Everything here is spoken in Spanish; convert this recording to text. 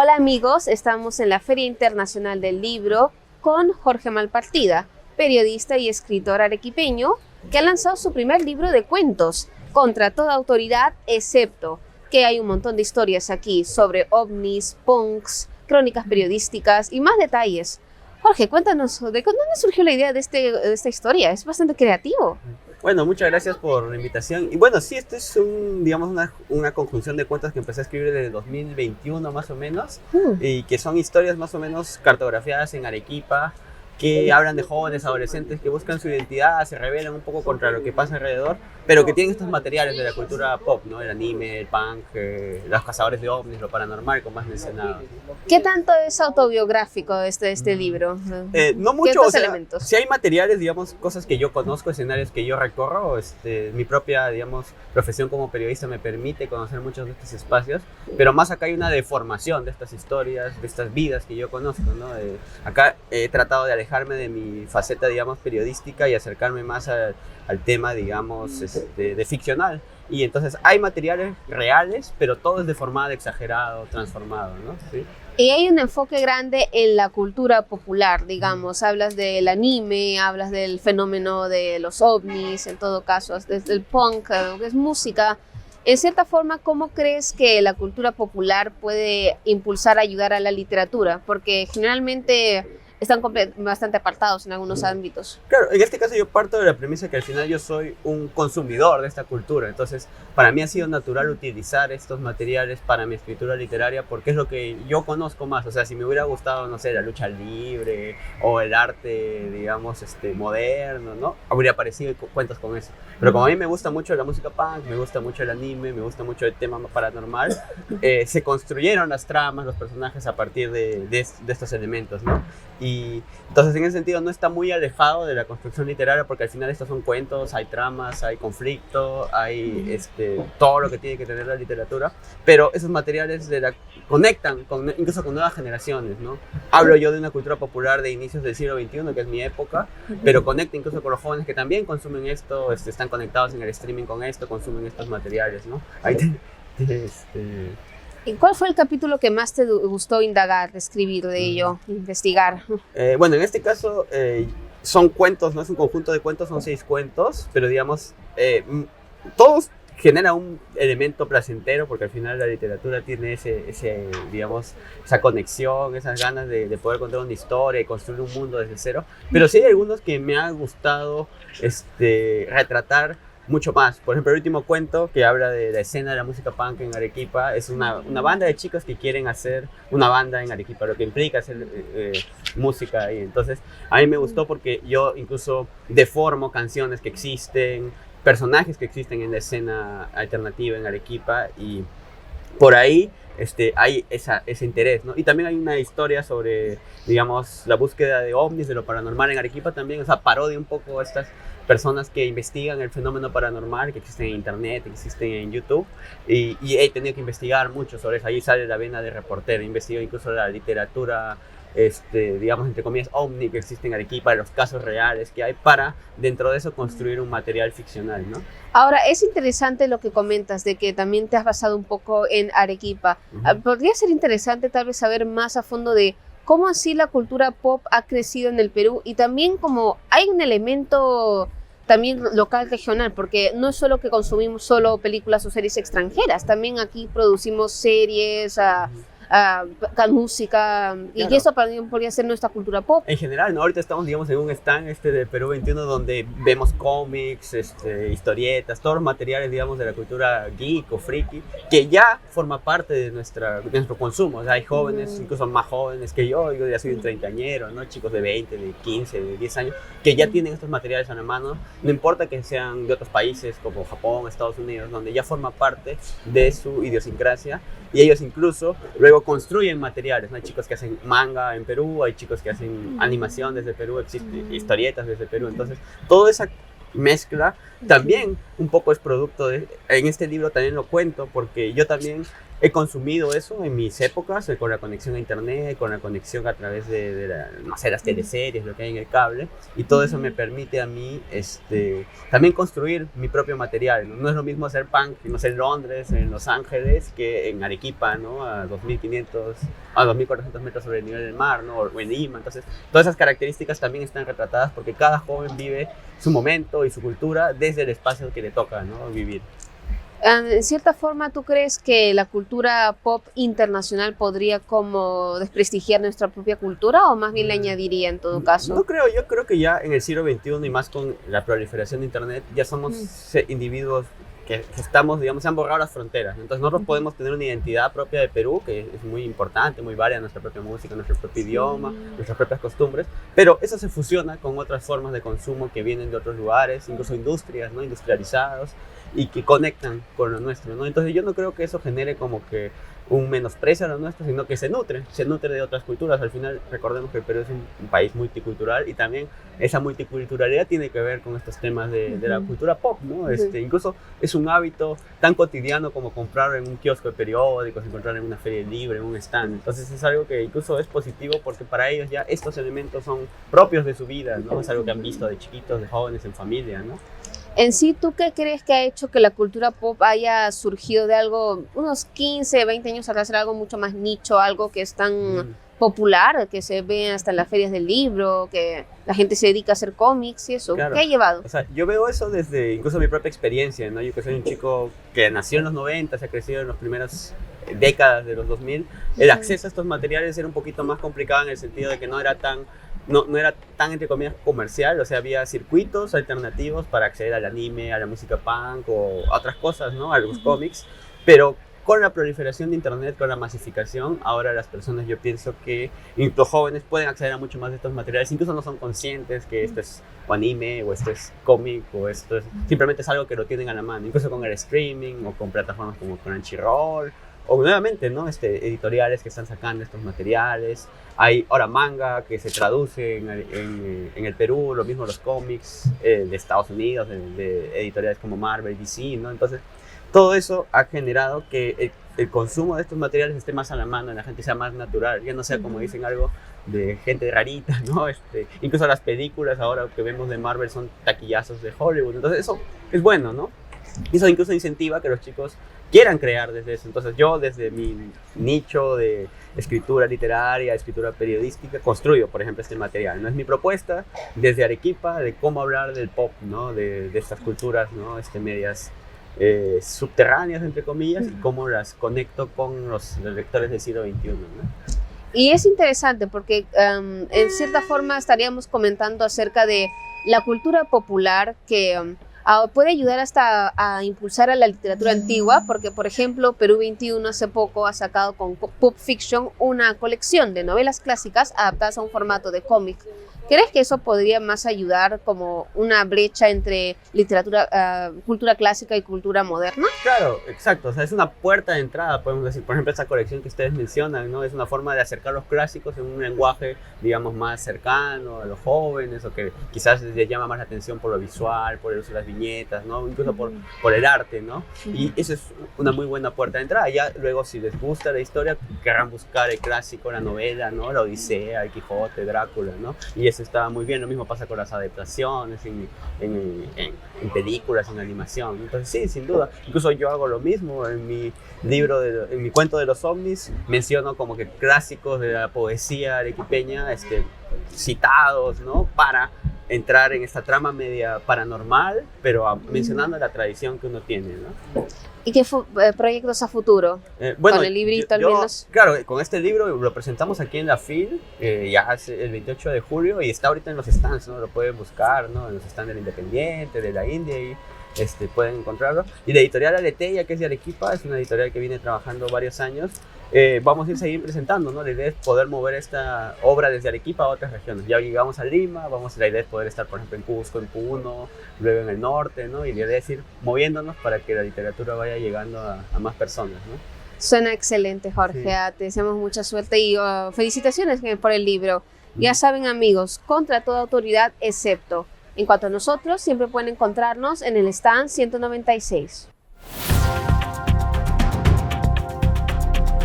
Hola amigos, estamos en la Feria Internacional del Libro con Jorge Malpartida, periodista y escritor arequipeño que ha lanzado su primer libro de cuentos, Contra toda autoridad, excepto, que hay un montón de historias aquí sobre ovnis, punks, crónicas periodísticas y más detalles. Jorge, cuéntanos, ¿de dónde surgió la idea de esta historia? Es bastante creativo. Bueno, muchas gracias por la invitación. Y bueno, sí, esto es una conjunción de cuentos que empecé a escribir desde 2021 más o menos, y que son historias más o menos cartografiadas en Arequipa, que hablan de jóvenes, adolescentes que buscan su identidad, se rebelan un poco contra lo que pasa alrededor, pero que tienen estos materiales de la cultura pop, ¿no? El anime, el punk, los cazadores de ovnis, lo paranormal, como has mencionado. ¿Qué tanto es autobiográfico este libro? No mucho, ¿Qué otros elementos? Si hay materiales, digamos, cosas que yo conozco, escenarios que yo recorro, mi propia, digamos, profesión como periodista me permite conocer muchos de estos espacios, pero más acá hay una deformación de estas historias, de estas vidas que yo conozco, ¿no? Acá he tratado de alejarme de mi faceta, digamos, periodística y acercarme más al tema, digamos, de ficcional. Y entonces hay materiales reales, pero todo es deformado, exagerado, transformado, ¿no? ¿Sí? Y hay un enfoque grande en la cultura popular, digamos. Hablas del anime, hablas del fenómeno de los ovnis, en todo caso, desde el punk, que es música. En cierta forma, ¿cómo crees que la cultura popular puede impulsar, ayudar a la literatura? Porque generalmente están bastante apartados en algunos ámbitos. Claro, en este caso yo parto de la premisa que al final yo soy un consumidor de esta cultura, entonces para mí ha sido natural utilizar estos materiales para mi escritura literaria porque es lo que yo conozco más. O sea, si me hubiera gustado, no sé, la lucha libre o el arte, digamos, moderno, ¿no? Habría aparecido cuentos con eso. Pero como a mí me gusta mucho la música punk, me gusta mucho el anime, me gusta mucho el tema paranormal, se construyeron las tramas, los personajes a partir de estos elementos, ¿no? Y entonces en ese sentido no está muy alejado de la construcción literaria porque al final estos son cuentos, hay tramas, hay conflicto, hay todo lo que tiene que tener la literatura, pero esos materiales conectan incluso con nuevas generaciones, ¿no? Hablo yo de una cultura popular de inicios del siglo XXI, que es mi época, pero conecta incluso con los jóvenes que también consumen esto, están conectados en el streaming con esto, consumen estos materiales, ¿no? ¿Y cuál fue el capítulo que más te gustó indagar, escribir de ello, investigar? Bueno, en este caso son cuentos, no es un conjunto de cuentos, son 6 cuentos, pero digamos, todos generan un elemento placentero porque al final la literatura tiene digamos, esa conexión, esas ganas de poder contar una historia y construir un mundo desde cero. Pero sí hay algunos que me ha gustado retratar mucho más. Por ejemplo, el último cuento que habla de la escena de la música punk en Arequipa es una banda de chicos que quieren hacer una banda en Arequipa, lo que implica hacer música ahí. Entonces, a mí me gustó porque yo incluso deformo canciones que existen, personajes que existen en la escena alternativa en Arequipa, y por ahí hay ese interés, ¿no? Y también hay una historia sobre, digamos, la búsqueda de ovnis, de lo paranormal en Arequipa también, o sea, parodia un poco estas personas que investigan el fenómeno paranormal que existen en internet, que existen en YouTube, y he tenido que investigar mucho sobre eso. Ahí sale la vena de reportero, investigo incluso la literatura, digamos, entre comillas, ovni que existe en Arequipa, los casos reales que hay, para dentro de eso construir un material ficcional, ¿no? Ahora, es interesante lo que comentas de que también te has basado un poco en Arequipa. Podría ser interesante tal vez saber más a fondo de cómo así la cultura pop ha crecido en el Perú, y también como hay un elemento también local, regional, porque no es solo que consumimos solo películas o series extranjeras, también aquí producimos series, música, claro. Y eso también podría ser nuestra cultura pop. En general, ¿no? Ahorita estamos, digamos, en un stand de Perú 21 donde vemos cómics, historietas, todos los materiales, digamos, de la cultura geek o friki, que ya forma parte de nuestro consumo. O sea, hay jóvenes, incluso más jóvenes que yo ya soy un treintañero, ¿no? Chicos de 20, de 15, de 10 años, que ya tienen estos materiales a la mano, no importa que sean de otros países como Japón, Estados Unidos, donde ya forma parte de su idiosincrasia, y ellos incluso luego construyen materiales, ¿no? Hay chicos que hacen manga en Perú, hay chicos que hacen animación desde Perú, existen historietas desde Perú. Entonces, toda esa mezcla también un poco es producto en este libro también lo cuento, porque yo también he consumido eso en mis épocas, con la conexión a internet, con la conexión a través no sé, las teleseries, lo que hay en el cable, y todo eso me permite a mí también construir mi propio material, ¿no? No es lo mismo hacer punk, no sé, en Londres, en Los Ángeles, que en Arequipa, ¿no? A 2.500, a 2.400 metros sobre el nivel del mar, ¿no? O en Lima. Entonces, todas esas características también están retratadas porque cada joven vive su momento y su cultura desde el espacio que le toca, ¿no? Vivir. En cierta forma, ¿tú crees que la cultura pop internacional podría como desprestigiar nuestra propia cultura o más bien le añadiría en todo caso? No creo, yo creo que ya en el siglo XXI y más con la proliferación de internet ya somos individuos que estamos, digamos, se han borrado las fronteras. Entonces nosotros podemos tener una identidad propia de Perú, que es muy importante, muy varia, nuestra propia música, nuestro propio idioma, nuestras propias costumbres, pero eso se fusiona con otras formas de consumo que vienen de otros lugares, incluso industrias, ¿no? Industrializados, y que conectan con lo nuestro, ¿no? Entonces yo no creo que eso genere como que un menosprecio a lo nuestro, sino que se nutre de otras culturas. Al final, recordemos que el Perú es un país multicultural y también esa multiculturalidad tiene que ver con estos temas de la cultura pop, ¿no? Incluso es un hábito tan cotidiano como comprar en un kiosco de periódicos, encontrar en una feria libre, en un stand. Entonces es algo que incluso es positivo porque para ellos ya estos elementos son propios de su vida, ¿no? Es algo que han visto de chiquitos, de jóvenes, en familia, ¿no? En sí, ¿tú qué crees que ha hecho que la cultura pop haya surgido de algo, unos 15, 20 años atrás, era algo mucho más nicho, algo que es tan popular, que se ve hasta en las ferias del libro, que la gente se dedica a hacer cómics y eso? Claro. ¿Qué ha llevado? O sea, yo veo eso desde incluso mi propia experiencia, ¿no? Yo que soy un chico que nació en los 90, se ha crecido en las primeras décadas de los 2000, el acceso a estos materiales era un poquito más complicado en el sentido de que no era tan, entre comillas, comercial. O sea, había circuitos alternativos para acceder al anime, a la música punk o a otras cosas, ¿no? A los cómics, pero con la proliferación de internet, con la masificación, ahora las personas, yo pienso que los jóvenes pueden acceder a mucho más de estos materiales, incluso no son conscientes que esto es o anime, o esto es cómic, o esto es simplemente es algo que lo tienen a la mano, incluso con el streaming o con plataformas como Crunchyroll, o nuevamente, ¿no? Editoriales que están sacando estos materiales. Hay ahora manga que se traduce en el Perú, lo mismo los cómics de Estados Unidos, de editoriales como Marvel, DC, ¿no? Entonces, todo eso ha generado que el consumo de estos materiales esté más a la mano, la gente sea más natural, ya no sea como dicen algo de gente rarita, ¿no? Incluso las películas ahora que vemos de Marvel son taquillazos de Hollywood, entonces eso es bueno, ¿no? Eso incluso incentiva que los chicos quieran crear desde eso. Entonces yo desde mi nicho de escritura literaria, escritura periodística, construyo, por ejemplo, este material, ¿no? Es mi propuesta desde Arequipa de cómo hablar del pop, ¿no? De estas culturas, ¿no? Medias subterráneas, entre comillas, y cómo las conecto con los lectores del siglo XXI, ¿no? Y es interesante porque en cierta forma estaríamos comentando acerca de la cultura popular que puede ayudar hasta a impulsar a la literatura antigua, porque por ejemplo Perú 21 hace poco ha sacado con Pulp Fiction una colección de novelas clásicas adaptadas a un formato de cómic. ¿Crees que eso podría más ayudar como una brecha entre literatura, cultura clásica y cultura moderna? Claro, exacto. O sea, es una puerta de entrada, podemos decir. Por ejemplo, esta colección que ustedes mencionan, ¿no? Es una forma de acercar los clásicos en un lenguaje, digamos, más cercano a los jóvenes, o que quizás les llama más la atención por lo visual, por el uso de las viñetas, ¿no? Incluso por el arte, ¿no? Y eso es una muy buena puerta de entrada. Ya luego, si les gusta la historia, querrán buscar el clásico, la novela, ¿no? La Odisea, el Quijote, Drácula, ¿no? Y eso está muy bien. Lo mismo pasa con las adaptaciones en películas, en animación. Entonces sí, sin duda. Incluso yo hago lo mismo en mi libro, en mi cuento de los ovnis, menciono como que clásicos de la poesía arequipeña, citados, ¿no? Para entrar en esta trama media paranormal, pero mencionando la tradición que uno tiene, ¿no? ¿Y qué proyectos a futuro? Bueno, con el librito al menos. Claro, con este libro lo presentamos aquí en la FIL, ya hace el 28 de julio, y está ahorita en los stands, ¿no? Lo pueden buscar, ¿no? En los stands del Independiente, de la India, y pueden encontrarlo. Y la editorial Aleteia, que es de Arequipa, es una editorial que viene trabajando varios años. Vamos a seguir presentando, ¿no? La idea es poder mover esta obra desde Arequipa a otras regiones. Ya llegamos a Lima, la idea es poder estar, por ejemplo, en Cusco, en Puno, luego en el norte, ¿no? Y la idea es ir moviéndonos para que la literatura vaya llegando a más personas, ¿no? Suena excelente, Jorge. Sí. Te deseamos mucha suerte y felicitaciones por el libro. Ya saben, amigos, contra toda autoridad excepto. En cuanto a nosotros, siempre pueden encontrarnos en el stand 196.